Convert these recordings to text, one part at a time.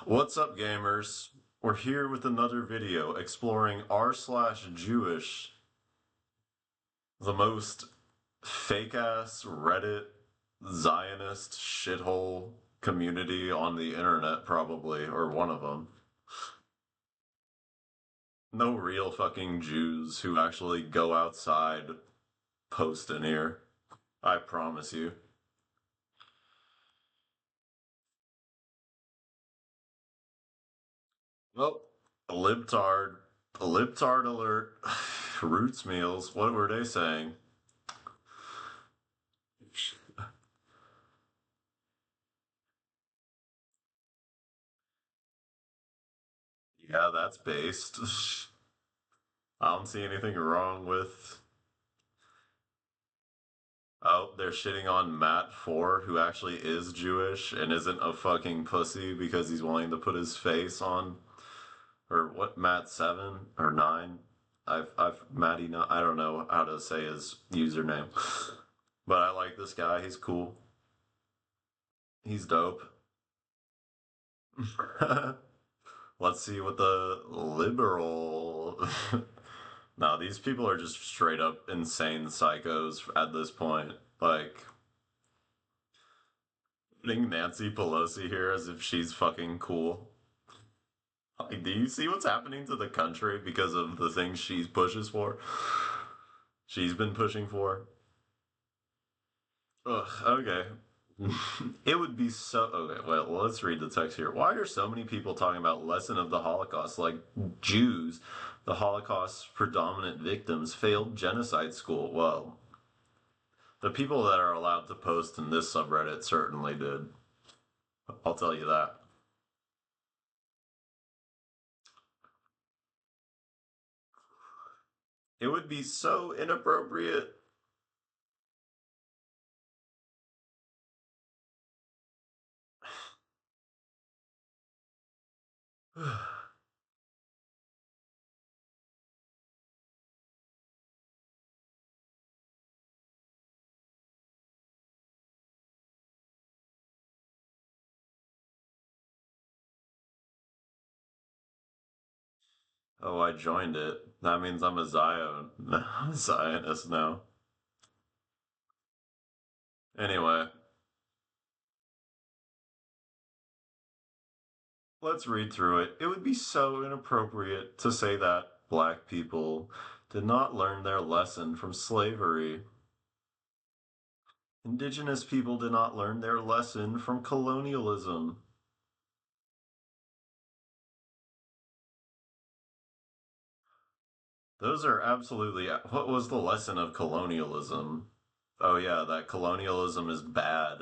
What's up, gamers? We're here with another video exploring r/Jewish, the most fake-ass Reddit Zionist shithole community on the internet, probably, or one of them. No real fucking Jews who actually go outside post in here. I promise you. Well, a libtard, a libtard alert, roots meals, what were they saying? Yeah, that's based. I don't see anything wrong with. Oh, they're shitting on Matt 4, who actually is Jewish and isn't a fucking pussy because he's willing to put his face on. Or what, Matt 7 or 9? Matty, no, I don't know how to say his username. But I like this guy, he's cool. He's dope. Let's see what the liberal. No, these people are just straight up insane psychos at this point. Like, putting Nancy Pelosi here as if she's fucking cool. Like, do you see what's happening to the country because of the things she pushes for? She's been pushing for. Ugh, okay. It would be so. Okay, well, let's read the text here. Why are so many people talking about lesson of the Holocaust like Jews, the Holocaust's predominant victims, failed genocide school? Well, the people that are allowed to post in this subreddit certainly did. I'll tell you that. It would be so inappropriate. Oh, I joined it. That means I'm a Zionist now. Anyway, let's read through it. It would be so inappropriate to say that black people did not learn their lesson from slavery. Indigenous people did not learn their lesson from colonialism. Those are absolutely. What was the lesson of colonialism? Oh, yeah, that colonialism is bad.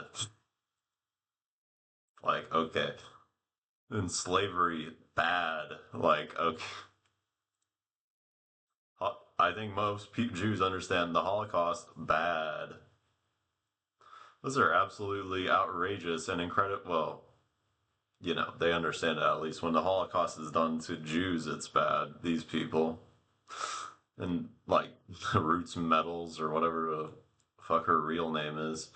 Like, okay. And slavery, bad. Like, okay. I think most Jews understand the Holocaust, bad. Those are absolutely outrageous and incredible. Well, they understand it at least. When the Holocaust is done to Jews, it's bad. These people. And, like, Roots Metals or whatever the fuck her real name is.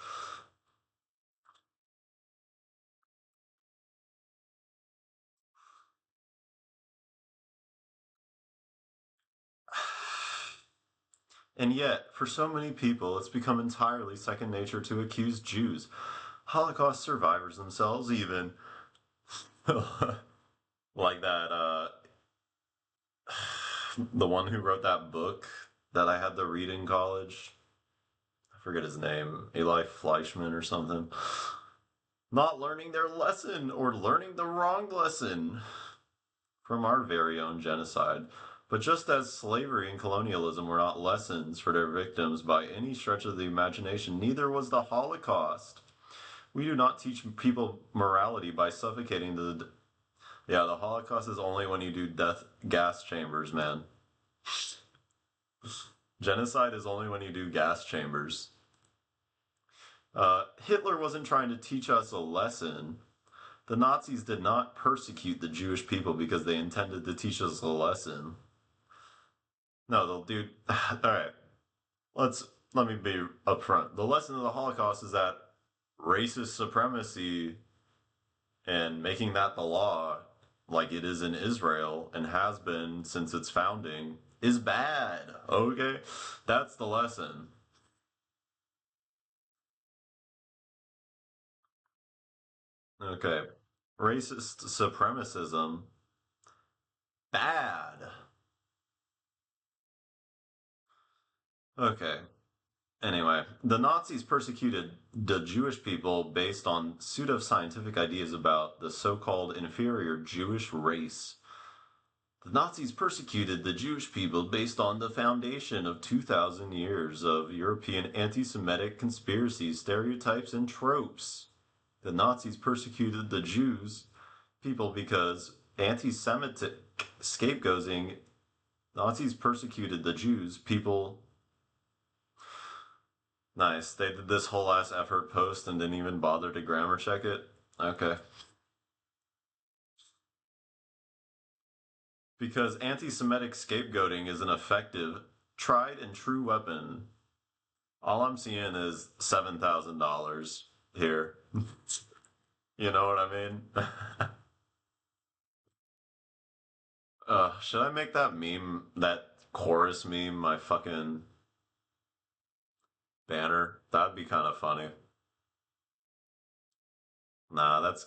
And yet, for so many people, it's become entirely second nature to accuse Jews, Holocaust survivors themselves, even. Like that, the one who wrote that book that I had to read in college. I forget his name, Eli Fleischman or something. Not learning their lesson or learning the wrong lesson from our very own genocide. But just as slavery and colonialism were not lessons for their victims by any stretch of the imagination, neither was the Holocaust. We do not teach people morality by suffocating the. Yeah, the Holocaust is only when you do death gas chambers, man. Genocide is only when you do gas chambers. Hitler wasn't trying to teach us a lesson. The Nazis did not persecute the Jewish people because they intended to teach us a lesson. No, they'll do. All right, let me be upfront. The lesson of the Holocaust is that racist supremacy And making that the law, like it is in Israel and has been since its founding, is bad. Okay? That's the lesson. Okay. Racist supremacism, bad. Okay. Anyway, the Nazis persecuted the Jewish people based on pseudoscientific ideas about the so called inferior Jewish race. The Nazis persecuted the Jewish people based on the foundation of 2,000 years of European anti Semitic conspiracies, stereotypes, and tropes. The Nazis persecuted the Jews people because anti Semitic scapegoating. Nazis persecuted the Jews people. Nice. They did this whole ass effort post and didn't even bother to grammar check it. Okay. Because anti Semitic scapegoating is an effective, tried and true weapon. All I'm seeing is $7,000 here. You know what I mean? Should I make that meme, that chorus meme, my fucking banner? That'd be kind of funny. Nah, that's.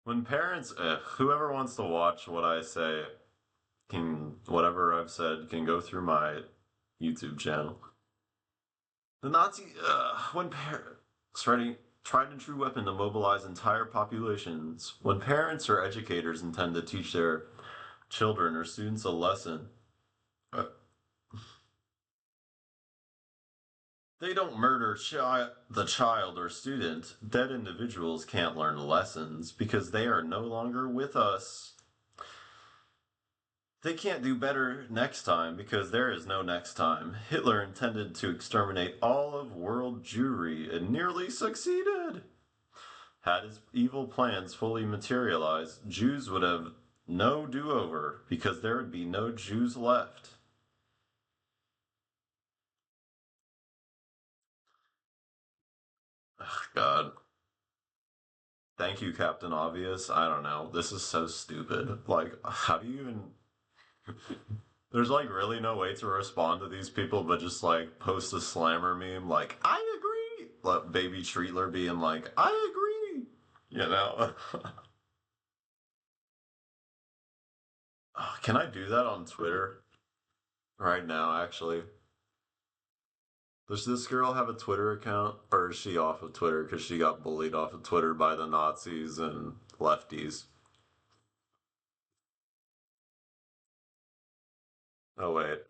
When parents, whoever wants to watch what I say, can, whatever I've said, can go through my YouTube channel. The Nazi, when parents, ready, tried and true weapon to mobilize entire populations. When parents or educators intend to teach their children or students a lesson, uh, they don't murder the child or student. Dead individuals can't learn lessons because they are no longer with us. They can't do better next time because there is no next time. Hitler intended to exterminate all of world Jewry and nearly succeeded. Had his evil plans fully materialized, Jews would have no do over because there would be no Jews left. Ugh, God. Thank you, Captain Obvious. I don't know. This is so stupid. Like, how do you even. There's like really no way to respond to these people but just like post a slammer meme like, I agree. Like, Baby Treatler being like, I agree. You know? Can I do that on Twitter right now, actually? Does this girl have a Twitter account, or is she off of Twitter because she got bullied off of Twitter by the Nazis and lefties? Oh, wait.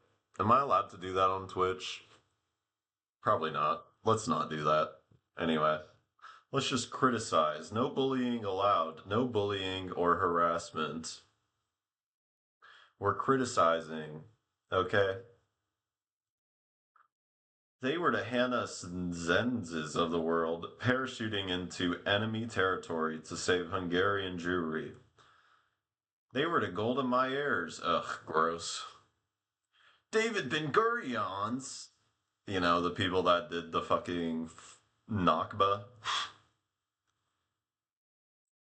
Am I allowed to do that on Twitch? Probably not. Let's not do that. Anyway, let's just criticize. No bullying allowed. No bullying or harassment. We're criticizing. Okay? They were the Hannah Zenzes of the world, parachuting into enemy territory to save Hungarian Jewry. They were the Golden Myers. Ugh, gross. David Ben Gurion's. You know, the people that did the fucking Nakba.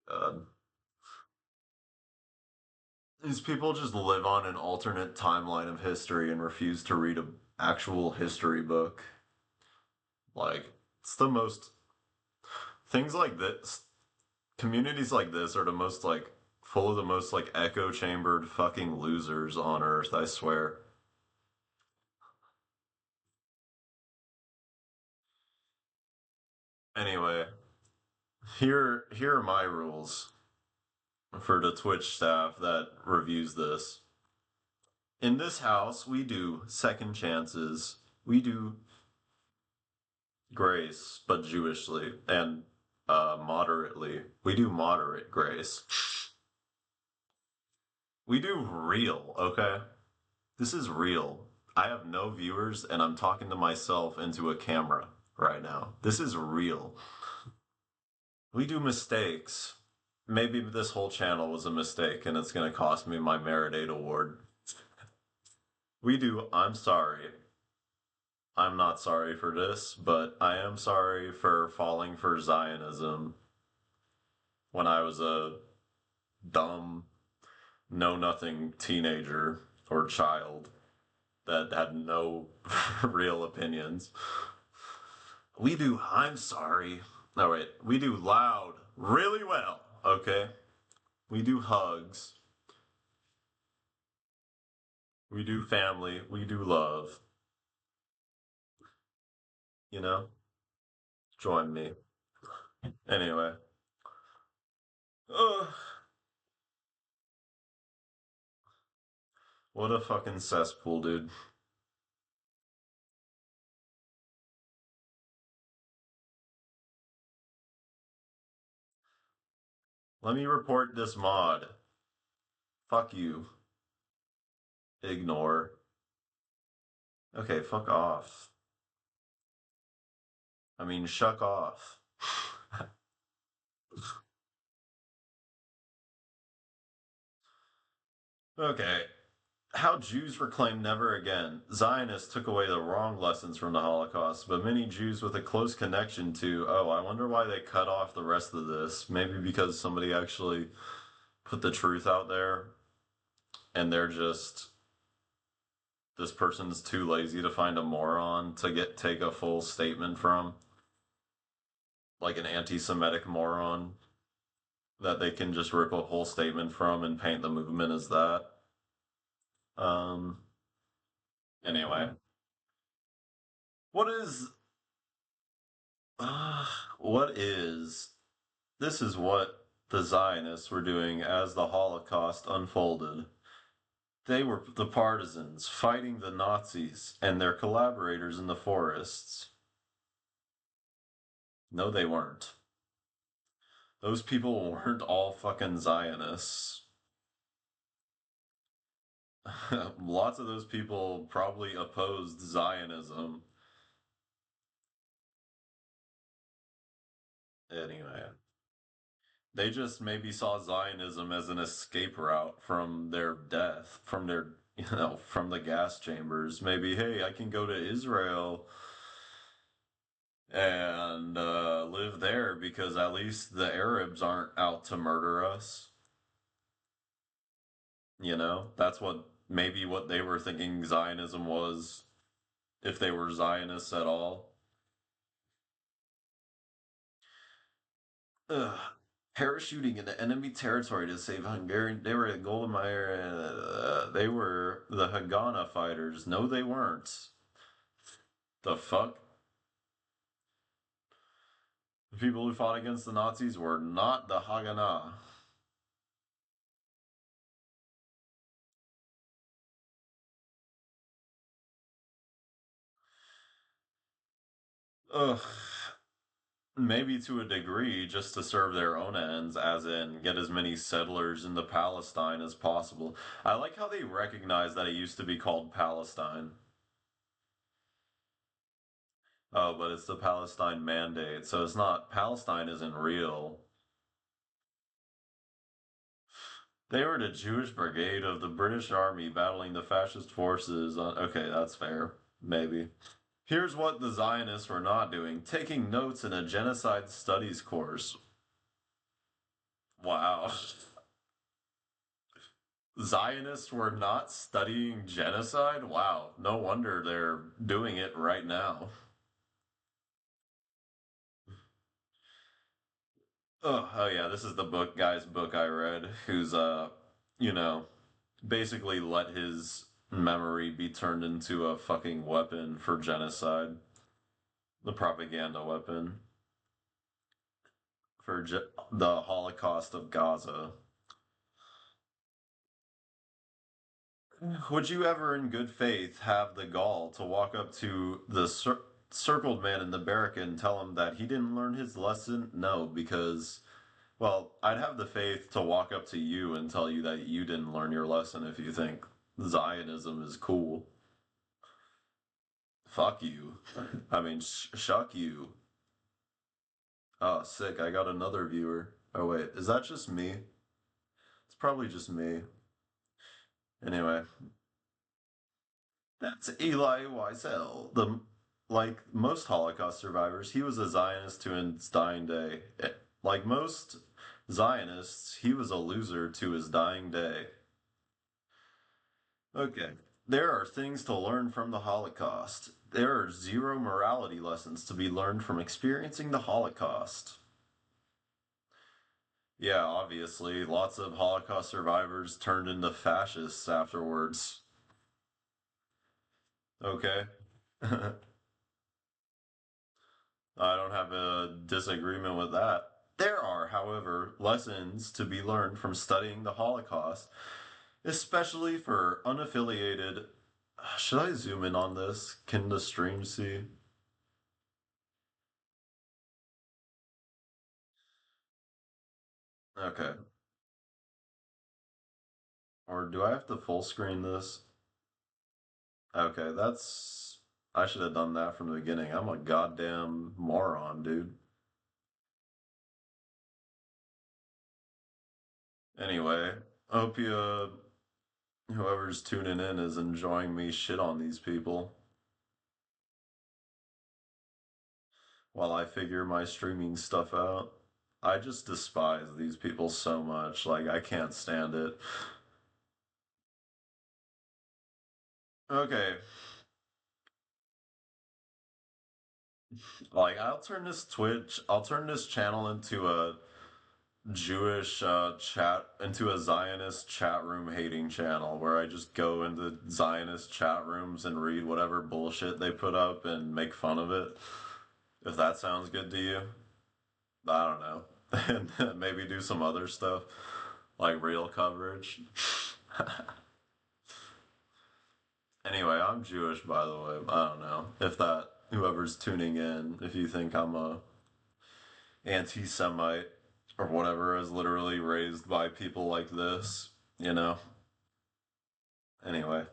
Uh, these people just live on an alternate timeline of history and refuse to read an actual history book. Like, it's the most. Things like this, communities like this are the most, like, full of the most, like, echo chambered fucking losers on earth, I swear. Anyway, here are my rules for the Twitch staff that reviews this. In this house, we do second chances. We do grace, but Jewishly and moderately. We do moderate grace. We do real, okay? This is real. I have no viewers and I'm talking to myself into a camera right now. This is real. We do mistakes. Maybe this whole channel was a mistake and it's going to cost me my Merit Aid award. We do. I'm sorry. I'm not sorry for this, but I am sorry for falling for Zionism when I was a dumb, know nothing teenager or child that had no real opinions. We do. I'm sorry. No, wait. We do loud really well, okay? We do hugs. We do family. We do love. You know? Join me. Anyway. Ugh. What a fucking cesspool, dude. Let me report this mod. Fuck you. Ignore. Okay, fuck off. I mean, shuck off. Okay. How Jews proclaim never again. Zionists took away the wrong lessons from the Holocaust, but many Jews with a close connection to, oh, I wonder why they cut off the rest of this. Maybe because somebody actually put the truth out there and they're just, this person's too lazy to find a moron to take a full statement from, like an anti-Semitic moron that they can just rip a whole statement from and paint the movement as that. Um, anyway, what is, uh, what is, this is what the Zionists were doing as the Holocaust unfolded. They were the partisans fighting the Nazis and their collaborators in the forests. No, they weren't. Those people weren't all fucking Zionists. Lots of those people probably opposed Zionism. Anyway, they just maybe saw Zionism as an escape route from their death, from their, from the gas chambers. Maybe, hey, I can go to Israel and live there because at least the Arabs aren't out to murder us. That's what they were thinking Zionism was, if they were Zionists at all. Ugh. Parachuting into enemy territory to save Hungarian. They were at Golden Meir. They were the Haganah fighters. No, they weren't. The fuck? The people who fought against the Nazis were not the Haganah. Ugh. Maybe to a degree, just to serve their own ends, as in get as many settlers into Palestine as possible. I like how they recognize that it used to be called Palestine. Oh, but it's the Palestine Mandate, so it's not, Palestine isn't real. They were the Jewish brigade of the British Army battling the fascist forces on. Okay, that's fair. Maybe. Here's what the Zionists were not doing: taking notes in a genocide studies course. Wow. Zionists were not studying genocide? Wow. No wonder they're doing it right now. Oh yeah, this is the guy's book I read, who's, you know, basically let his memory be turned into a fucking weapon for genocide. The propaganda weapon for the Holocaust of Gaza. Would you ever, in good faith, have the gall to walk up to the circled man in the barrack and tell him that he didn't learn his lesson? No, because, well, I'd have the faith to walk up to you and tell you that you didn't learn your lesson if you think Zionism is cool. Fuck you. I mean, shuck you. Oh, sick. I got another viewer. Oh, wait. Is that just me? It's probably just me. Anyway, That's Eli Wiesel. Like most Holocaust survivors, he was a Zionist to his dying day. Like most Zionists, he was a loser to his dying day. Okay. There are things to learn from the Holocaust. There are zero morality lessons to be learned from experiencing the Holocaust. Yeah, obviously, lots of Holocaust survivors turned into fascists afterwards. Okay. I don't have a disagreement with that. There are, however, lessons to be learned from studying the Holocaust, especially for unaffiliated. Should I zoom in on this? Can the stream see? Okay. Or do I have to full screen this? Okay, that's. I should have done that from the beginning. I'm a goddamn moron, dude. Anyway, I hope whoever's tuning in is enjoying me shit on these people while I figure my streaming stuff out. I just despise these people so much. Like, I can't stand it. Okay, like, I'll turn this channel into a Jewish into a Zionist chat room hating channel where I just go into Zionist chat rooms and read whatever bullshit they put up and make fun of it. If that sounds good to you, I don't know. And maybe do some other stuff like real coverage. Anyway, I'm Jewish, by the way. I don't know if that whoever's tuning in, if you think I'm a anti-Semite or whatever, is literally raised by people like this, you know. Anyway,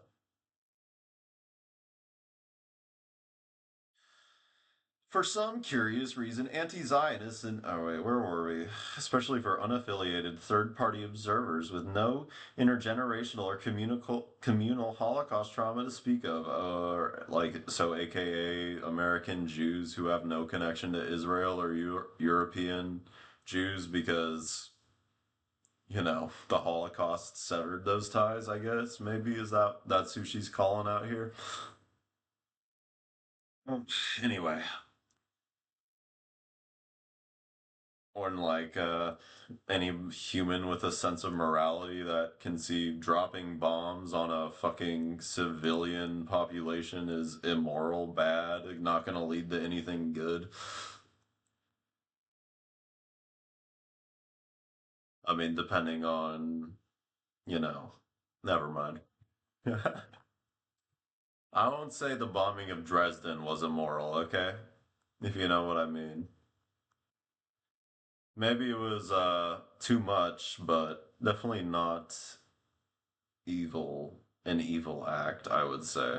for some curious reason, anti-Zionists and oh wait, where were we? Especially for unaffiliated third-party observers with no intergenerational or communal Holocaust trauma to speak of, or like so, AKA American Jews who have no connection to Israel or European Jews because the Holocaust severed those ties. I guess maybe is that's who she's calling out here. Well, anyway, or like any human with a sense of morality that can see dropping bombs on a fucking civilian population is immoral, bad, not going to lead to anything good. I mean, depending on, you know, never mind. I won't say the bombing of Dresden was immoral, okay? If you know what I mean. Maybe it was too much, but definitely not evil, an evil act, I would say.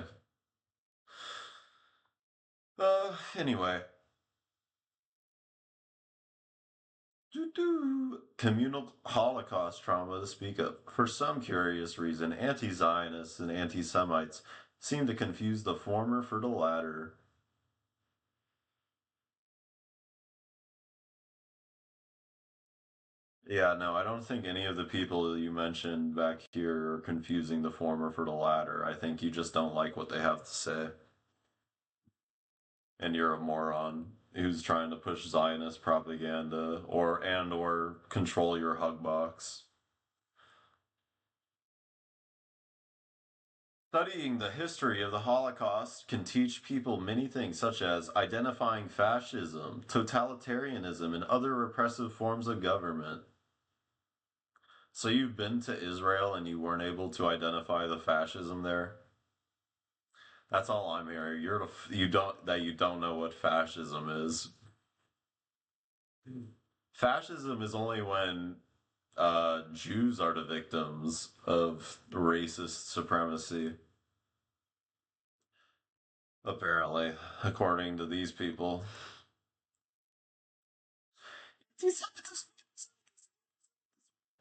Anyway, communal Holocaust trauma to speak of. For some curious reason, anti Zionists and anti Semites seem to confuse the former for the latter. Yeah, no, I don't think any of the people that you mentioned back here are confusing the former for the latter. I think you just don't like what they have to say, and you're a moron who's trying to push Zionist propaganda or control your hug box. Studying the history of the Holocaust can teach people many things, such as identifying fascism, totalitarianism, and other repressive forms of government. So you've been to Israel and you weren't able to identify the fascism there? That's all I'm hearing. You don't know what fascism is. Fascism is only when Jews are the victims of racist supremacy, apparently, according to these people.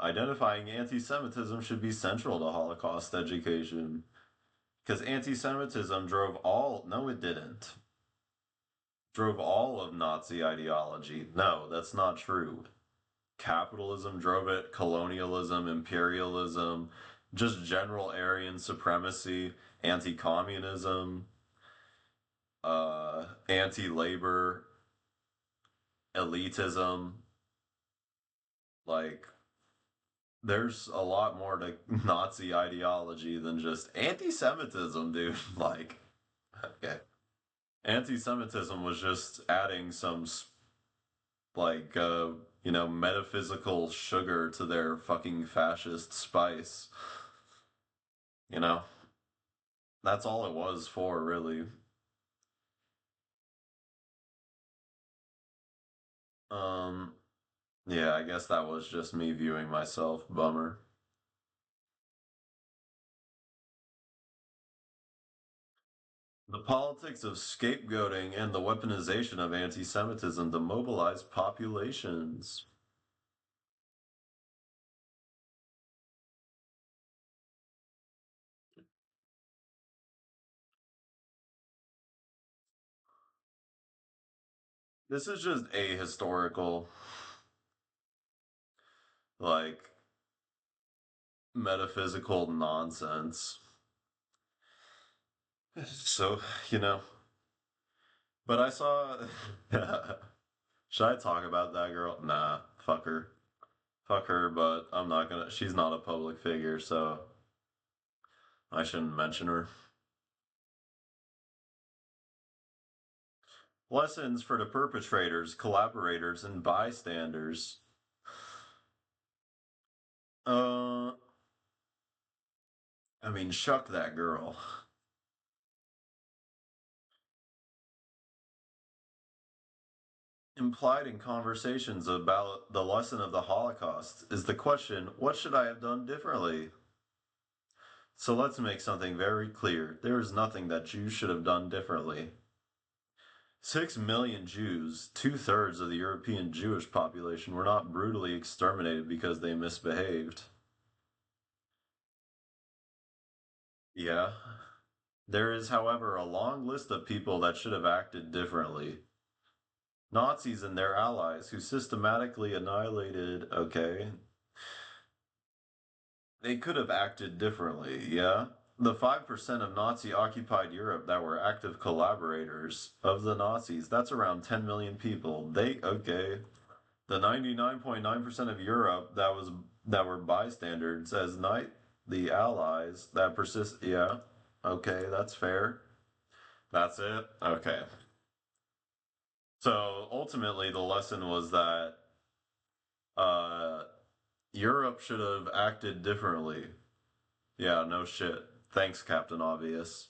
Identifying anti Semitism should be central to Holocaust education. Because anti-Semitism drove all. No, it didn't. Drove all of Nazi ideology. No, that's not true. Capitalism drove it, colonialism, imperialism, just general Aryan supremacy, anti communism, anti labor, elitism. Like, there's a lot more to Nazi ideology than just anti Semitism, dude. Like, okay. Anti Semitism was just adding some, like, metaphysical sugar to their fucking fascist spice. You know? That's all it was for, really. Um, yeah, I guess that was just me viewing myself. Bummer. The politics of scapegoating and the weaponization of anti Semitism to mobilize populations. This is just ahistorical, like, metaphysical nonsense. So, you know, but I saw. Should I talk about that girl? Nah, fuck her. Fuck her, but I'm not gonna. She's not a public figure, so I shouldn't mention her. Lessons for the perpetrators, collaborators, and bystanders. Uh, I mean, shuck that girl. Implied in conversations about the lesson of the Holocaust is the question, what should I have done differently? So let's make something very clear. There is nothing that Jews should have done differently. 6 million Jews, two-thirds of the European Jewish population, were not brutally exterminated because they misbehaved. Yeah. There is, however, a long list of people that should have acted differently. Nazis and their allies who systematically annihilated. Okay. They could have acted differently, yeah? The 5% of Nazi occupied Europe that were active collaborators of the Nazis, that's around 10 million people. Okay. The 99.9% of Europe that were bystanders as night the allies that persist, yeah. Okay, that's fair. That's it. Okay. So ultimately the lesson was that uh Europe should have acted differently. Yeah, no shit. Thanks, Captain Obvious.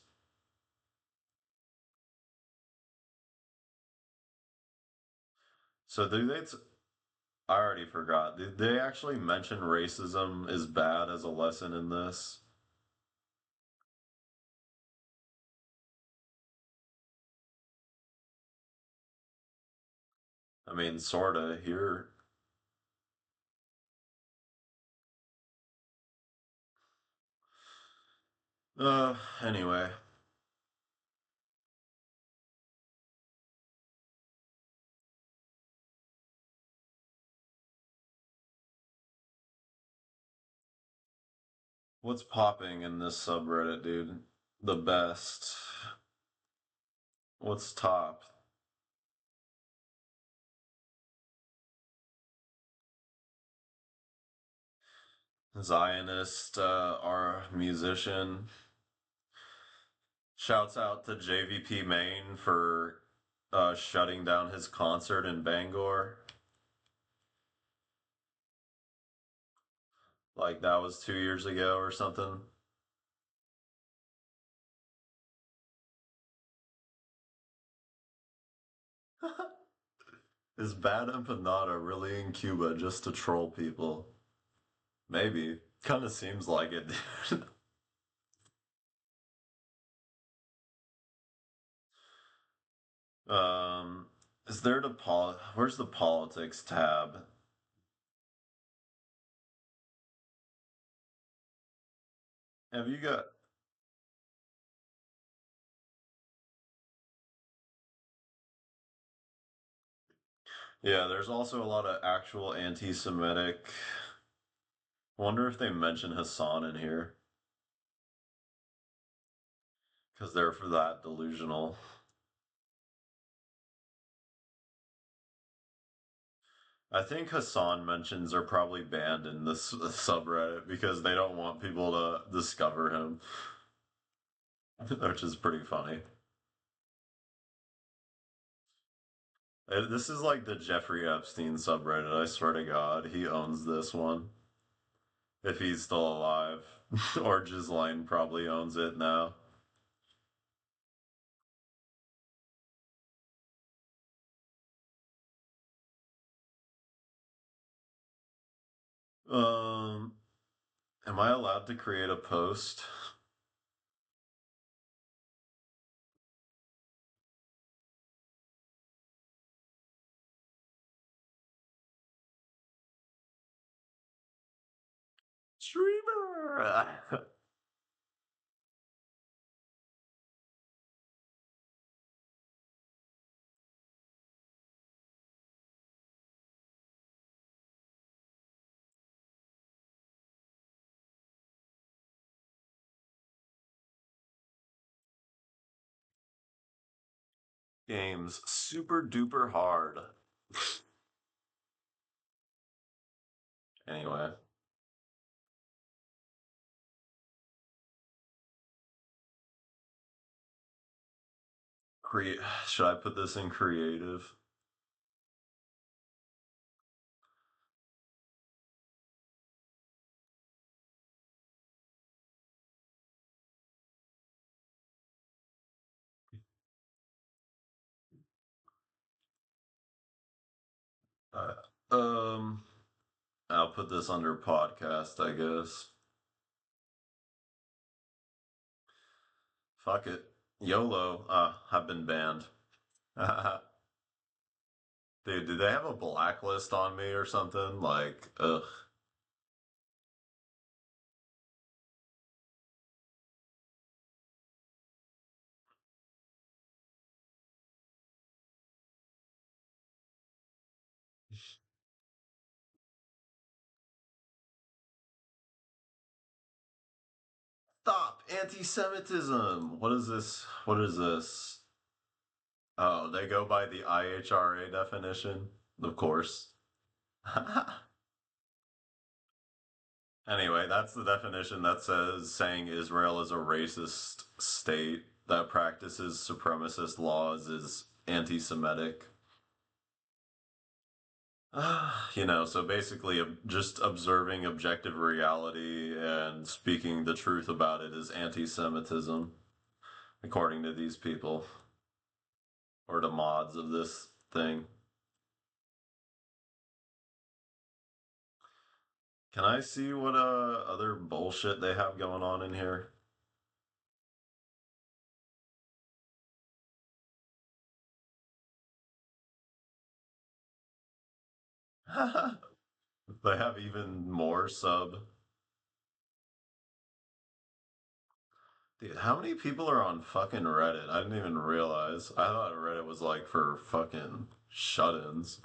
So do they? I already forgot. Did they actually mention racism is bad as a lesson in this? I mean, sorta here. Anyway, what's popping in this subreddit, dude? The best. What's top? Zionist, our musician, shouts out to JVP Maine for shutting down his concert in Bangor. Like that was 2 years ago or something. Is Bad Empanada really in Cuba just to troll people? Maybe. Kind of seems like it, dude. um, is there the Where's the politics tab? Have you got? Yeah, there's also a lot of actual anti-Semitic. Wonder if they mention Hassan in here because they're for that delusional. I think Hassan mentions are probably banned in this subreddit because they don't want people to discover him, which is pretty funny. This is like the Jeffrey Epstein subreddit. I swear to God, he owns this one. If he's still alive. Or Ghislaine probably owns it now. Um, am I allowed to create a post? Streamer! Games super duper hard. Anyway, create. Should I put this in creative? Um, I'll put this under podcast, I guess. Fuck it. YOLO. I've been banned. Dude, did they have a blacklist on me or something? Like, ugh. Stop! Anti-Semitism! What is this? What is this? Oh, they go by the IHRA definition? Of course. Anyway, that's the definition that says saying Israel is a racist state that practices supremacist laws is anti Semitic. So basically, just observing objective reality and speaking the truth about it is anti Semitism, according to these people, or the mods of this thing. Can I see what other bullshit they have going on in here? They have even more sub. Dude, how many people are on fucking Reddit? I didn't even realize. I thought Reddit was like for fucking shut-ins.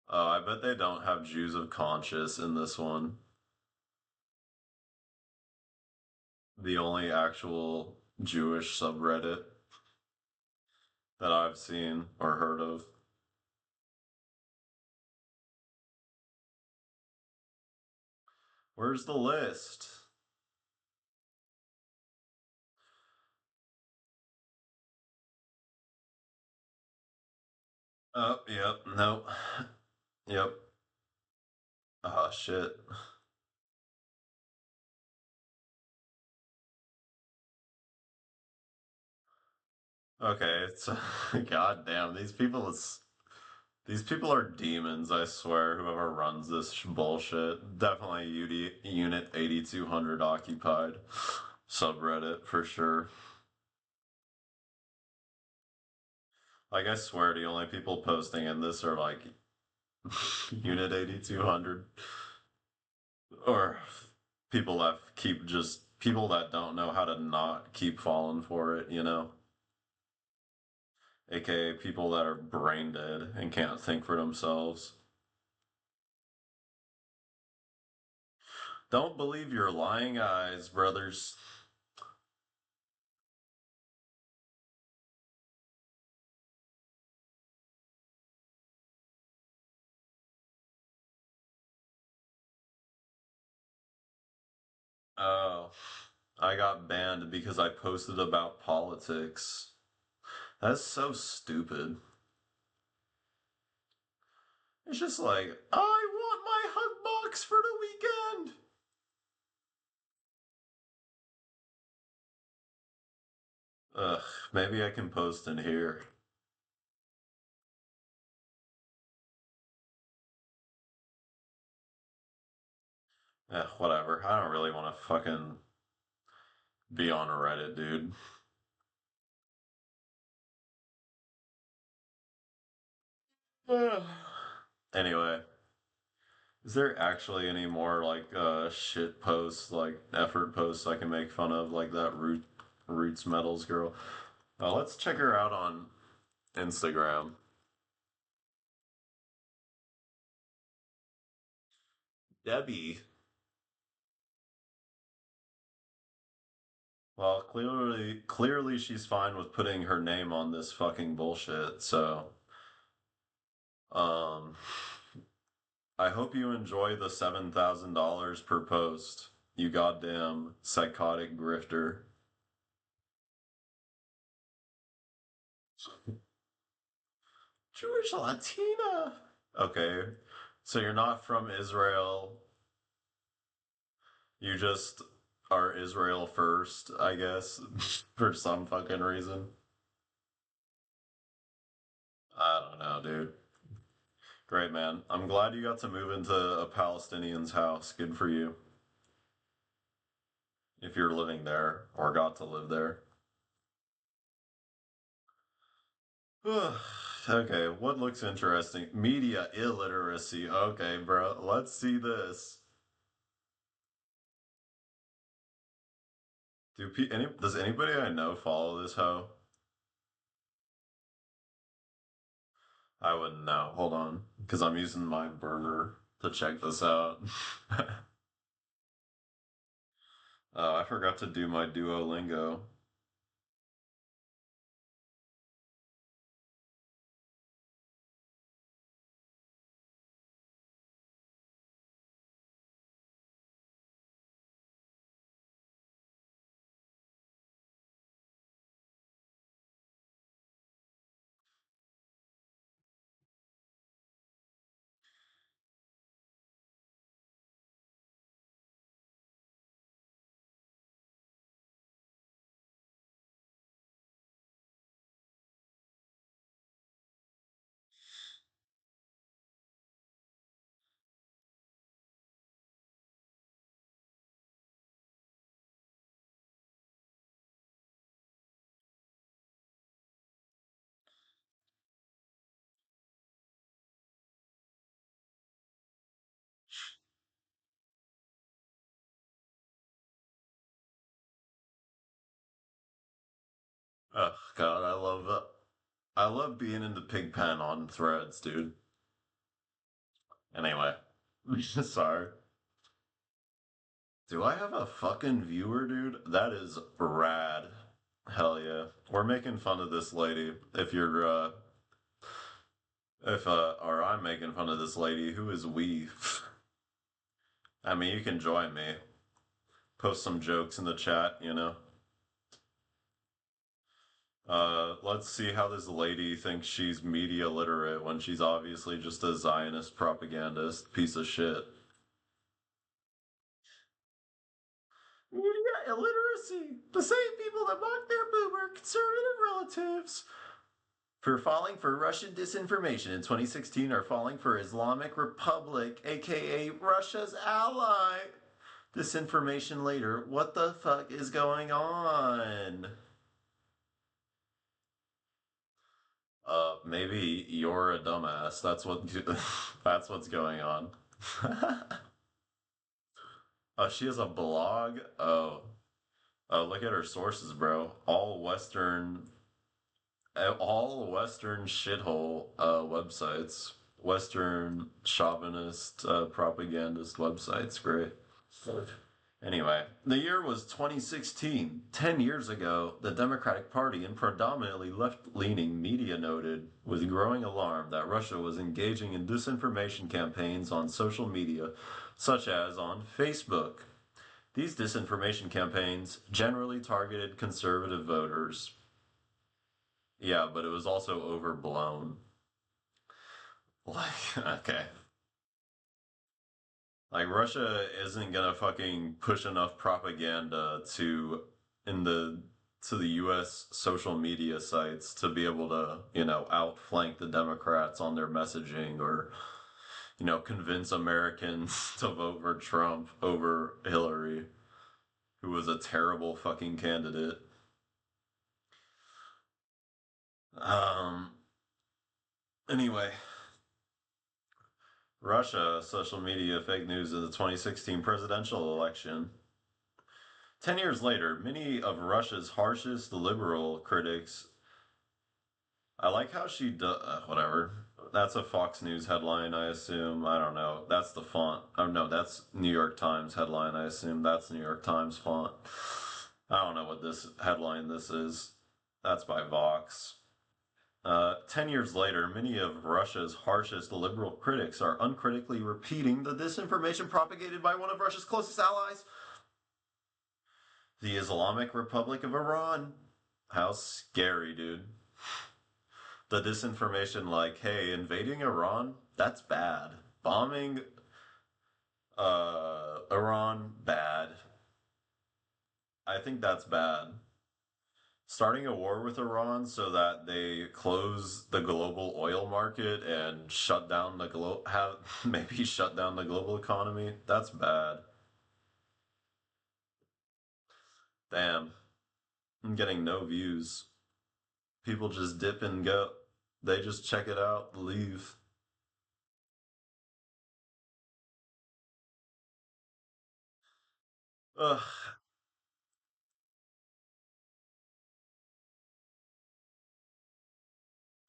Oh, I bet they don't have Jews of conscience in this one. The only actual Jewish subreddit that I've seen or heard of. Where's the list? Oh, yep, nope, yep. Oh, shit. Okay, it's god damn, these people are demons, I swear, whoever runs this bullshit. Definitely Unit 8200 occupied subreddit for sure. Like, I swear the only people posting in this are like Unit 8200 or People that keep just people that don't know how to not keep falling for it, you know? AKA people that are brain dead and can't think for themselves. Don't believe your lying eyes, brothers. Oh, I got banned because I posted about politics. That's so stupid. It's just like, I want my hug box for the weekend. Ugh, maybe I can post in here. Whatever. I don't really want to fucking be on Reddit, dude. Anyway, is there actually any more like shit posts, like effort posts I can make fun of, like that Roots Metals girl? Let's check her out on Instagram. Debbie. Well, clearly she's fine with putting her name on this fucking bullshit. So, um, I hope you enjoy the $7,000 per post. You goddamn psychotic grifter. Jewish Latina. Okay, so you're not from Israel. You just are Israel first, I guess, for some fucking reason. I don't know, dude. Great, man. I'm glad you got to move into a Palestinian's house. Good for you. If you're living there or got to live there. Okay, what looks interesting? Media illiteracy. Okay, bro. Let's see this. Does anybody I know follow this hoe? I wouldn't know. Hold on, because I'm using my burner to check this out. Oh, I forgot to do my Duolingo. Oh God, I love being in the pig pen on threads, dude. Anyway, sorry. Do I have a fucking viewer, dude? That is rad. Hell yeah. We're making fun of this lady. Or I'm making fun of this lady. Who is we? I mean, you can join me. Post some jokes in the chat, you know? Let's see how this lady thinks she's media literate when she's obviously just a Zionist propagandist piece of shit. Media illiteracy. The same people that mock their boomer conservative relatives for falling for Russian disinformation in 2016 are falling for Islamic Republic, aka Russia's ally. Disinformation later. What the fuck is going on? Maybe you're a dumbass. That's what that's what's going on. Oh, she has a blog. Oh, look at her sources, bro. All Western shithole websites. Western chauvinist propagandist websites. Great. Anyway, the year was 2016. 10 years ago, the Democratic Party and predominantly left leaning media noted with growing alarm that Russia was engaging in disinformation campaigns on social media, such as on Facebook. These disinformation campaigns generally targeted conservative voters. Yeah, but it was also overblown. Like, okay. Like Russia isn't gonna fucking push enough propaganda in the to the US social media sites to be able to, outflank the Democrats on their messaging or, convince Americans to vote for Trump over Hillary, who was a terrible fucking candidate. Um anyway, Russia social media fake news in the 2016 presidential election. 10 years later, many of Russia's harshest liberal critics. I like how she does. Whatever. That's a Fox News headline, I assume. I don't know. That's the font. Oh, no, that's New York Times headline, I assume. That's New York Times font. I don't know what this headline this is. That's by Vox. 10 years later, many of Russia's harshest liberal critics are uncritically repeating the disinformation propagated by one of Russia's closest allies, the Islamic Republic of Iran. How scary, dude. The disinformation, like, hey, invading Iran, that's bad. Bombing Iran, bad. I think that's bad. Starting a war with Iran so that they close the global oil market and shut down the have maybe shut down the global economy, that's bad. Damn, I'm getting no views. People just dip and go. They just check it out, leave. Ugh.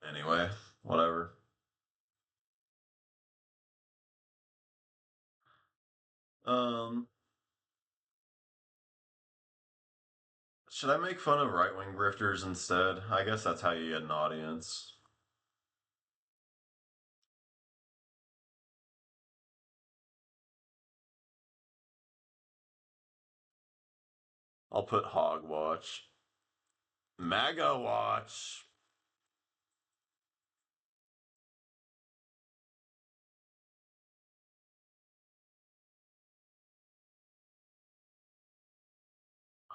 Anyway, whatever. Um, should I make fun of right wing grifters instead? I guess that's how you get an audience. I'll put Hog Watch. MAGA Watch!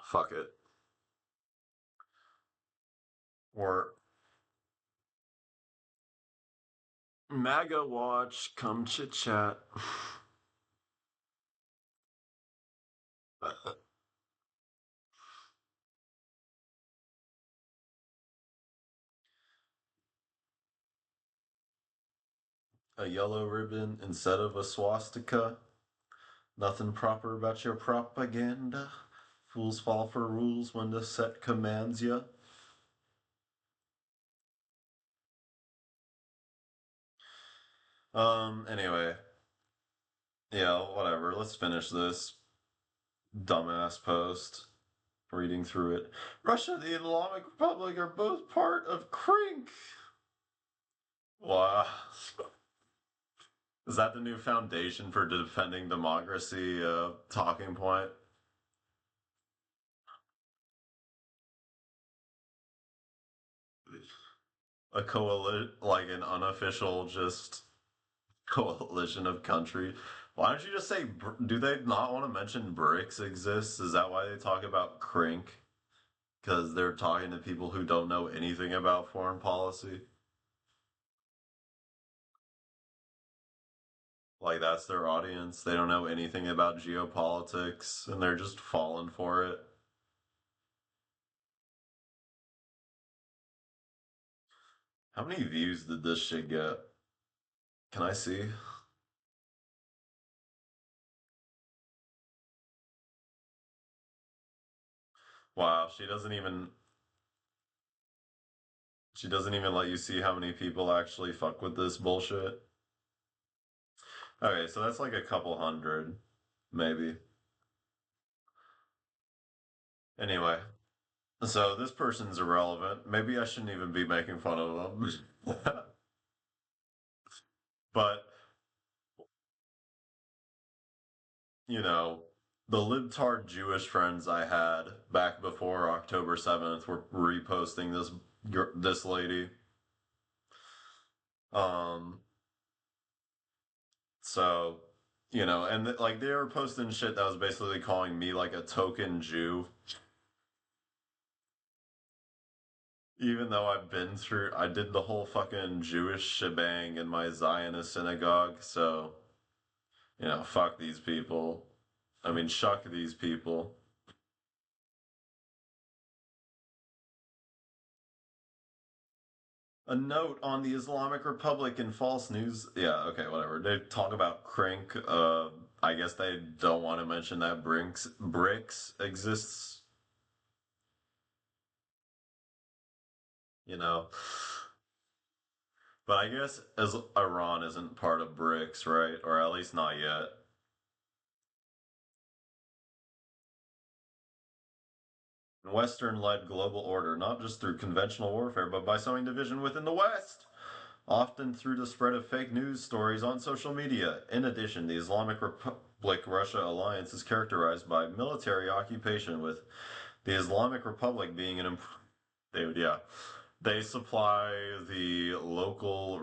Fuck it. Or MAGA Watch, come chit chat. A yellow ribbon instead of a swastika. Nothing proper about your propaganda. Fools fall for rules when the set commands ya. Anyway. Yeah, whatever. Let's finish this dumbass post. Reading through it. Russia and the Islamic Republic are both part of Crink. Wow. Is that the new foundation for defending democracy talking point? A coalition, like an unofficial, just coalition of countries. Why don't you just say, do they not want to mention BRICS exists? Is that why they talk about Crink? Because they're talking to people who don't know anything about foreign policy? Like, that's their audience. They don't know anything about geopolitics, and they're just falling for it. How many views did this shit get? Can I see? Wow, she doesn't even let you see how many people actually fuck with this bullshit. Okay, so that's like a couple hundred, maybe. Anyway, so this person's irrelevant. Maybe I shouldn't even be making fun of them. But, you know, the libtard Jewish friends I had back before October 7th were reposting this lady. Um, so, and like they were posting shit that was basically calling me like a token Jew, even though I did the whole fucking Jewish shebang in my Zionist synagogue. So, fuck these people. I mean, shuck these people. A note on the Islamic Republic and false news. Yeah, okay, whatever. They talk about Crink. I guess they don't want to mention that Bricks exists. You know, but I guess as Iran isn't part of BRICS, right? Or at least not yet. Western-led global order, not just through conventional warfare, but by sowing division within the West, often through the spread of fake news stories on social media. In addition, the Islamic Republic Russia alliance is characterized by military occupation, with the Islamic Republic being yeah. They supply the local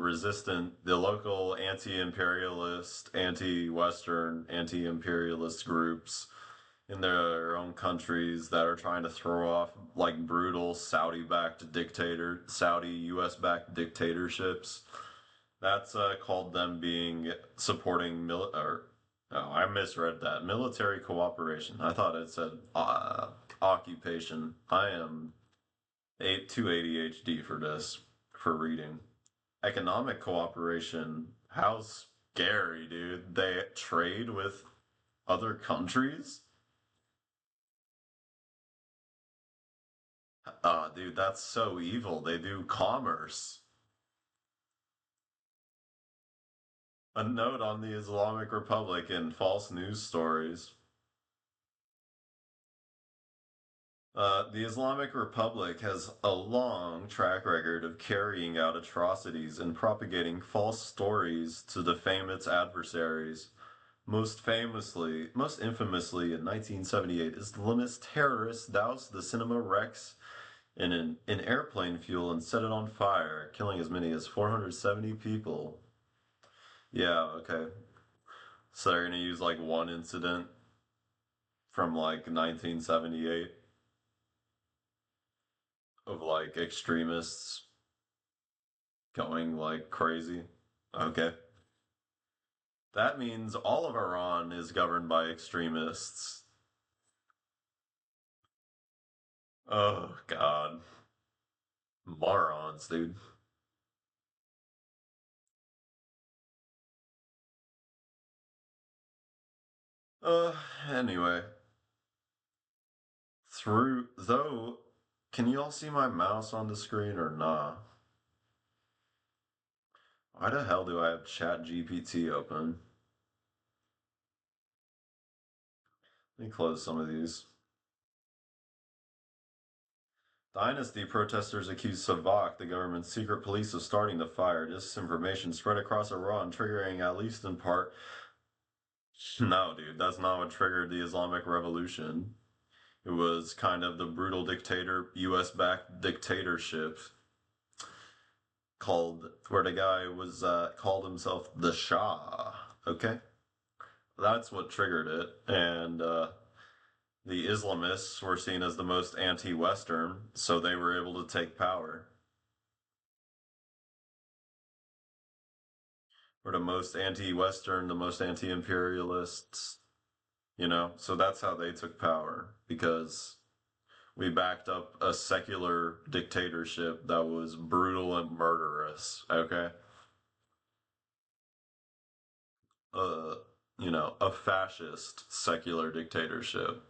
anti-imperialist, anti-Western, anti-imperialist groups in their own countries that are trying to throw off like brutal Saudi US backed dictatorships. That's called them being supporting or oh, I misread that. Military cooperation. I thought it said occupation. I am too ADHD for this, for reading. Economic cooperation. How scary, dude. They trade with other countries? Dude, that's so evil. They do commerce. A note on the Islamic Republic and false news stories. The Islamic Republic has a long track record of carrying out atrocities and propagating false stories to defame its adversaries. Most infamously in 1978, Islamist terrorists doused the Cinema Rex in airplane fuel and set it on fire, killing as many as 470 people. Yeah, okay. So they're gonna use like one incident from like 1978 of like extremists going like crazy. Okay. That means all of Iran is governed by extremists. Oh, God. Morons, dude. Uh, anyway. Though, can you all see my mouse on the screen or nah? Why the hell do I have Chat GPT open? Let me close some of these. Dynasty protesters accuse Savak, the government's secret police, of starting the fire. Disinformation spread across Iran, triggering, at least in part. No, dude, that's not what triggered the Islamic Revolution. It was kind of the brutal US backed dictatorship where the guy was, called himself the Shah. Okay? That's what triggered it. And, the Islamists were seen as the most anti Western, so they were able to take power. Or the most anti-Western, the most anti-imperialists, So that's how they took power because we backed up a secular dictatorship that was brutal and murderous. Okay, uh, a fascist secular dictatorship.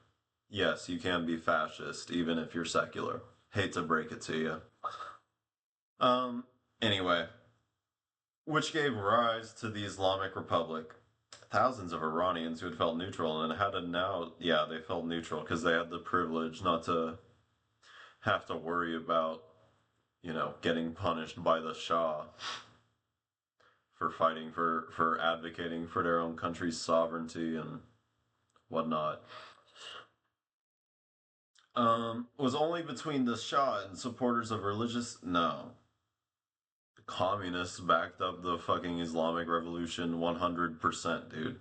Yes, you can be fascist even if you're secular. Hate to break it to you. Um, anyway, which gave rise to the Islamic Republic. Thousands of Iranians who had felt neutral and had to now, yeah, they felt neutral because they had the privilege not to have to worry about, getting punished by the Shah for fighting for advocating for their own country's sovereignty and whatnot. Was only between the Shah and supporters of religious. No. The communists backed up the fucking Islamic Revolution 100%, dude.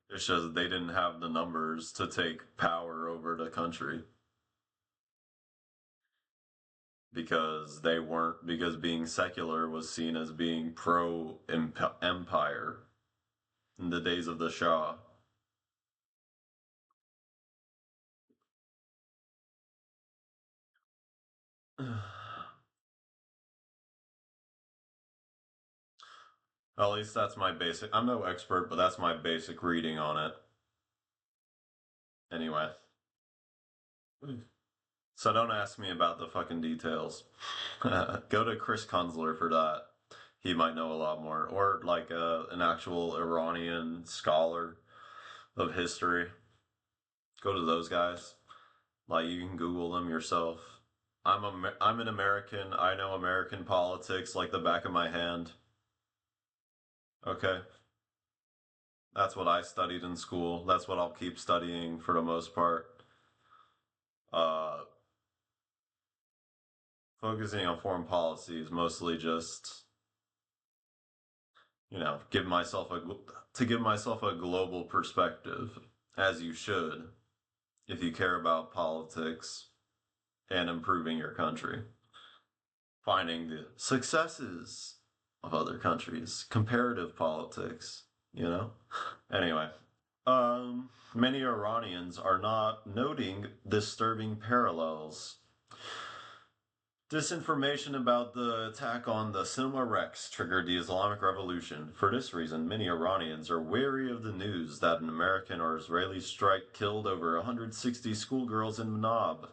It's just they didn't have the numbers to take power over the country because being secular was seen as being pro empire in the days of the Shah. At least that's my basic. I'm no expert, but that's my basic reading on it. Anyway, so don't ask me about the fucking details. Go to Chris Kunzler for that. He might know a lot more, or like an actual Iranian scholar of history. Go to those guys. Like you can Google them yourself. I'm an American. I know American politics like the back of my hand. Okay, that's what I studied in school. That's what I'll keep studying for the most part. Uh, Focusing on foreign policy is mostly just give myself give myself a global perspective, as you should if you care about politics and improving your country, finding the successes of other countries, comparative politics, you know? Anyway, many Iranians are not noting disturbing parallels. Disinformation about the attack on the Cinema Rex triggered the Islamic Revolution. For this reason, many Iranians are wary of the news that an American or Israeli strike killed over 160 schoolgirls in Manab.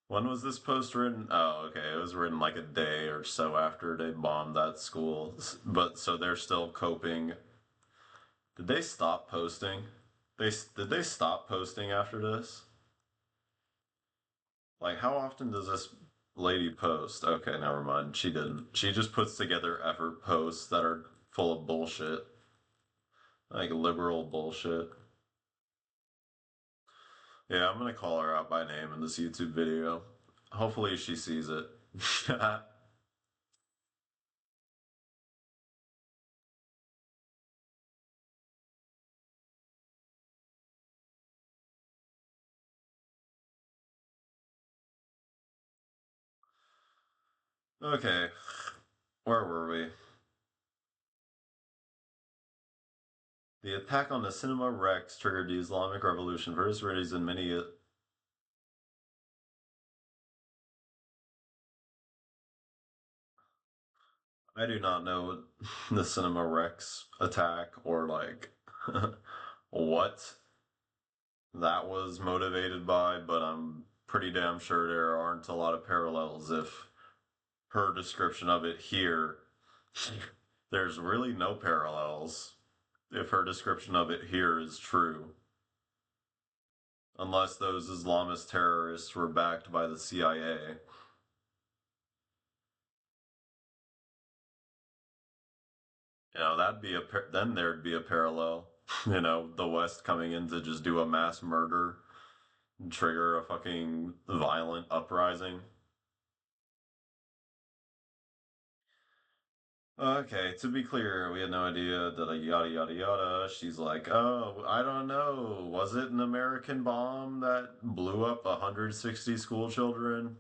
When was this post written? Oh, okay. It was written like a day or so after they bombed that school. But so they're still coping. Did they stop posting? Did they stop posting after this? Like, how often does this lady post? Okay, never mind. She didn't. She just puts together effort posts that are full of bullshit, like liberal bullshit. Yeah, I'm gonna call her out by name in this YouTube video. Hopefully, she sees it. Okay, where were we? The attack on the Cinema Rex triggered the Islamic Revolution. For this reason, many. I do not know the Cinema Rex attack or like what that was motivated by, but I'm pretty damn sure there aren't a lot of parallels if her description of it here, there's really no parallels if her description of it here is true, unless those Islamist terrorists were backed by the CIA. That'd be then there'd be a parallel. The West coming in to just do a mass murder and trigger a fucking violent uprising. Okay, to be clear, we had no idea that a yada yada yada. She's like, oh, I don't know. Was it an American bomb that blew up 160 school children?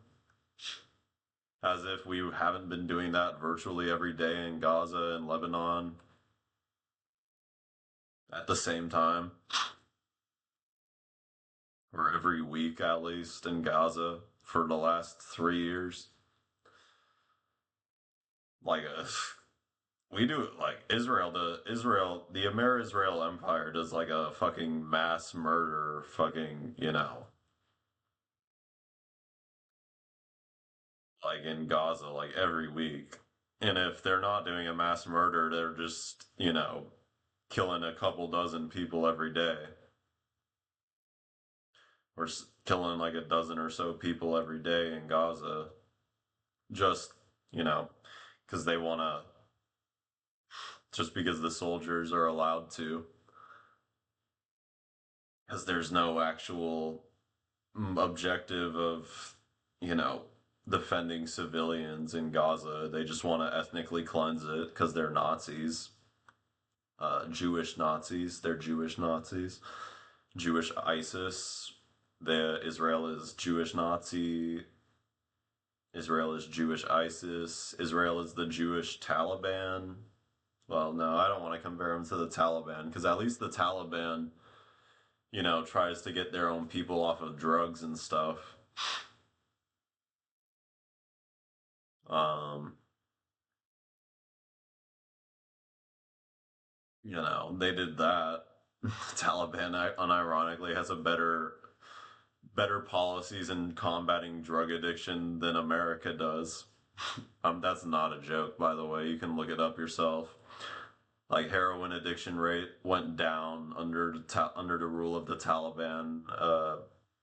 As if we haven't been doing that virtually every day in Gaza and Lebanon at the same time, or every week at least in Gaza for the last 3 years. like a we do like the Amer-Israel Empire does like a fucking mass murder fucking, like in Gaza like every week. And if they're not doing a mass murder, they're just, killing a couple dozen people every day or killing like a dozen or so people every day in Gaza just, you know, because they want to just because the soldiers are allowed to because there's no actual objective of, you know, defending civilians in Gaza. They just want to ethnically cleanse it because they're Nazis, Jewish Nazis. They're Jewish Nazis, Jewish ISIS. The Israel is Jewish Nazi. Israel is Jewish ISIS. Israel is the Jewish Taliban. Well, no, I don't want to compare them to the Taliban because at least the Taliban, tries to get their own people off of drugs and stuff. Um, they did that. Taliban unironically has a better policies in combating drug addiction than America does. That's not a joke, by the way. You can look it up yourself. Like heroin addiction rate went down under the rule of the Taliban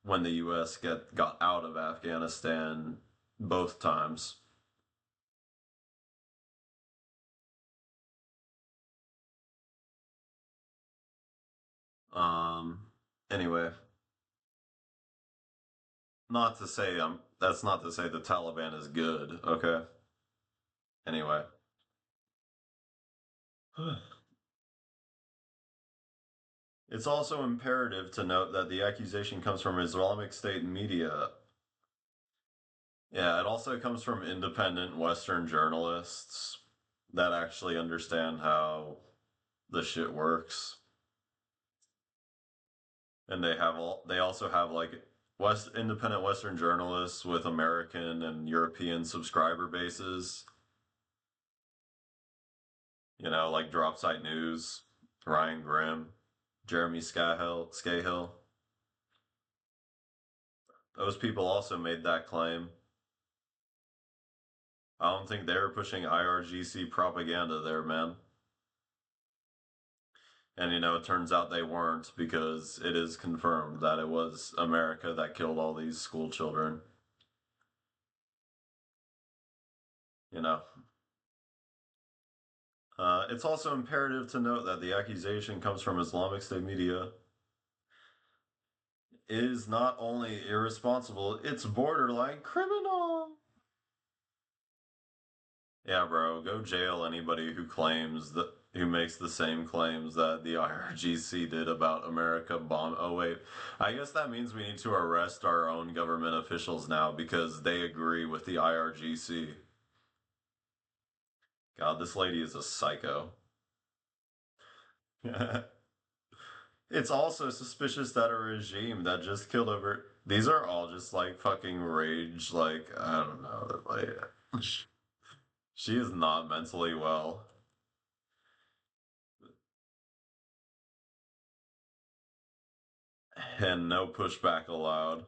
when the U.S. got out of Afghanistan both times. Um. Anyway, not to say that's not to say the Taliban is good. Okay. Anyway, it's also imperative to note that the accusation comes from Islamic State media. Yeah, it also comes from independent Western journalists that actually understand how the shit works. And they also have like independent Western journalists with American and European subscriber bases, like Dropsite News, Ryan Grimm, Jeremy Scahill. Those people also made that claim. I don't think they were pushing IRGC propaganda there, man. And it turns out they weren't because it is confirmed that it was America that killed all these school children. You know. It's also imperative to note that the accusation comes from Islamic State media is not only irresponsible, it's borderline criminal. Yeah, bro, go jail anybody who makes the same claims that the IRGC did about America bomb. Oh wait, I guess that means we need to arrest our own government officials now because they agree with the IRGC. God, this lady is a psycho. It's also suspicious that a regime that just killed over. These are all just like fucking rage, like, I don't know. Like, she is not mentally well. And no pushback allowed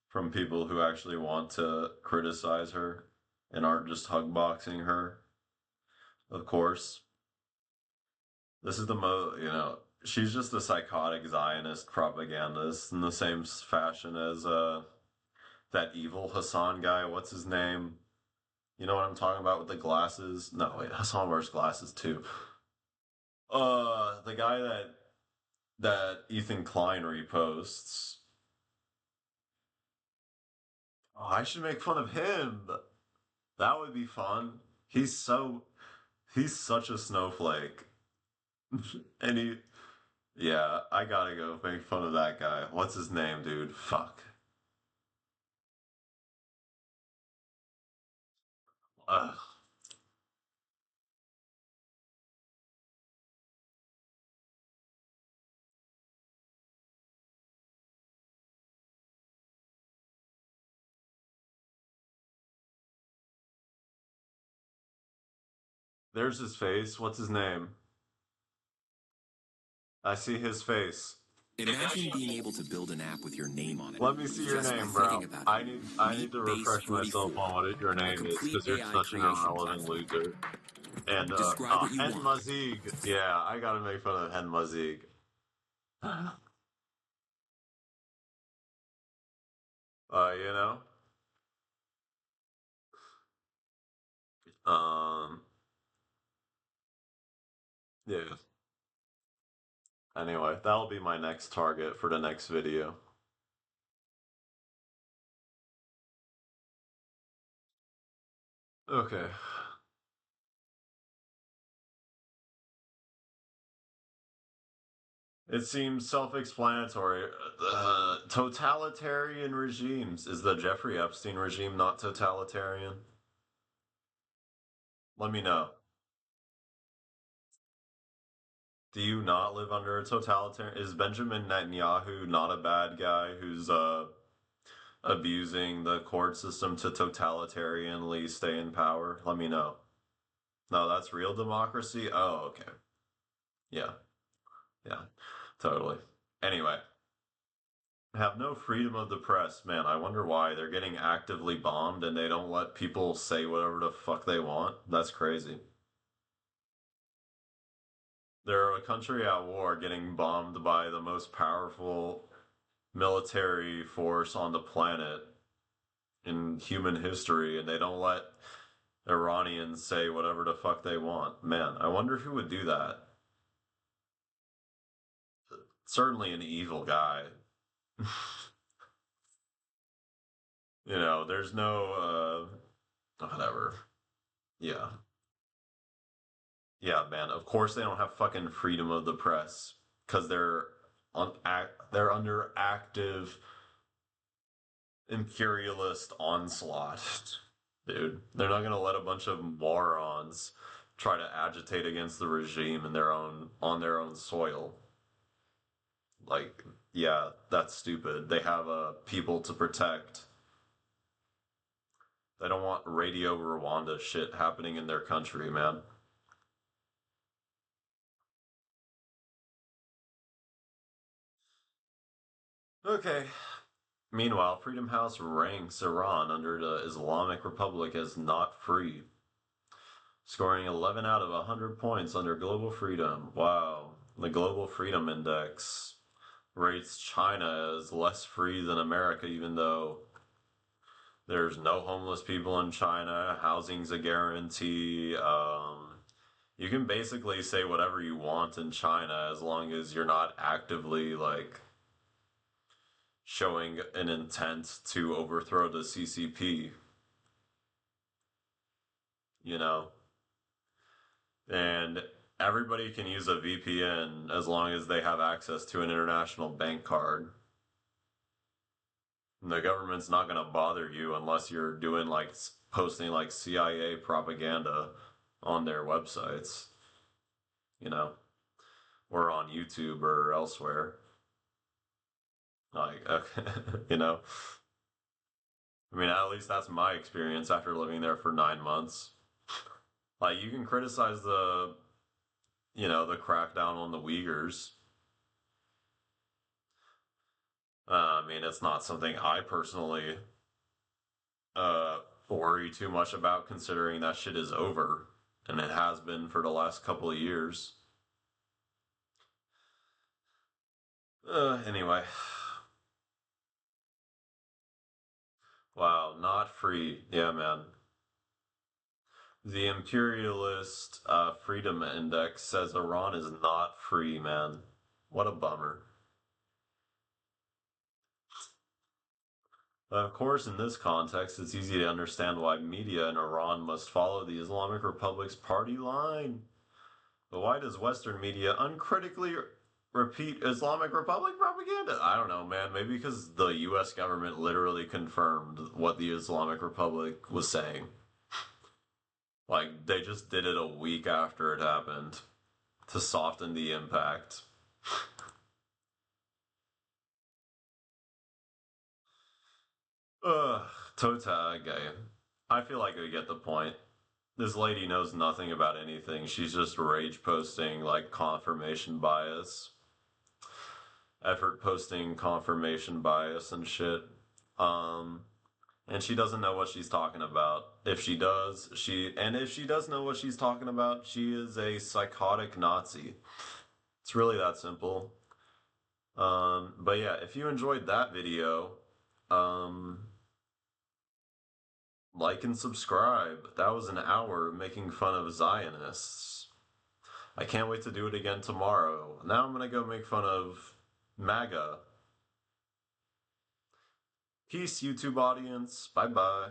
from people who actually want to criticize her and aren't just hugboxing her, of course. This is she's just a psychotic Zionist propagandist in the same fashion as that evil Hassan guy. What's his name? You know what I'm talking about with the glasses? No, wait, Hassan wears glasses too. The guy that Ethan Klein reposts. Oh, I should make fun of him. That would be fun. He's such a snowflake. And yeah, I gotta go make fun of that guy. What's his name, dude? Fuck. Ugh. There's his face. What's his name? I see his face. Imagine being able to build an app with your name on it. Let me see your Just by name, thinking bro. about it. I need to Meet refresh Base myself 44, on what your a name is complete because you're AI such an creation irrelevant platform. loser. And Describe what you Hen want. Mazig. Yeah, I gotta make fun of Hen Mazig. You know. Um. Yeah. Anyway, that'll be my next target for the next video. Okay. It seems self-explanatory. Totalitarian regimes. Is the Jeffrey Epstein regime not totalitarian? Let me know. Do you not live under a totalitarian? Is Benjamin Netanyahu not a bad guy who's abusing the court system to totalitarianly stay in power? Let me know. No, that's real democracy? Oh, okay. Yeah. Yeah. Totally. Anyway, have no freedom of the press. Man, I wonder why they're getting actively bombed and they don't let people say whatever the fuck they want. That's crazy. They're a country at war getting bombed by the most powerful military force on the planet in human history, and they don't let Iranians say whatever the fuck they want. Man, I wonder who would do that. Certainly an evil guy. There's no whatever. Yeah. Yeah, man. Of course they don't have fucking freedom of the press because they're under active imperialist onslaught. Dude, they're not gonna let a bunch of morons try to agitate against the regime in their own on their own soil. Like, yeah, that's stupid. They have people to protect. They don't want Radio Rwanda shit happening in their country, man. Okay. Meanwhile, Freedom House ranks Iran under the Islamic Republic as not free, scoring 11 out of 100 points under global freedom. Wow. The Global Freedom Index rates China as less free than America, even though there's no homeless people in China, housing's a guarantee. You can basically say whatever you want in China as long as you're not actively, like, showing an intent to overthrow the CCP, you know? And everybody can use a VPN as long as they have access to an international bank card. And the government's not going to bother you unless you're doing like posting like CIA propaganda on their websites, you know, or on YouTube or elsewhere. Like, okay, I mean, at least that's my experience after living there for 9 months. Like, you can criticize the crackdown on the Uyghurs. I mean, it's not something I personally worry too much about considering that shit is over. And it has been for the last couple of years. Anyway. Wow, not free. Yeah, man. The imperialist freedom index says Iran is not free, man. What a bummer. Of course, in this context, it's easy to understand why media in Iran must follow the Islamic Republic's party line. But why does Western media uncritically repeat Islamic Republic propaganda? I don't know, man. Maybe because the US government literally confirmed what the Islamic Republic was saying. Like, they just did it a week after it happened to soften the impact. Ugh, Tota, okay. I feel like we get the point. This lady knows nothing about anything. She's just rage posting like confirmation bias, effort posting confirmation bias and shit. Um, and she doesn't know what she's talking about. If she does, if she does know what she's talking about, she is a psychotic Nazi. It's really that simple. But yeah, if you enjoyed that video, um, like and subscribe. That was an hour making fun of Zionists. I can't wait to do it again tomorrow. Now I'm gonna go make fun of MAGA. Peace, YouTube audience. Bye bye.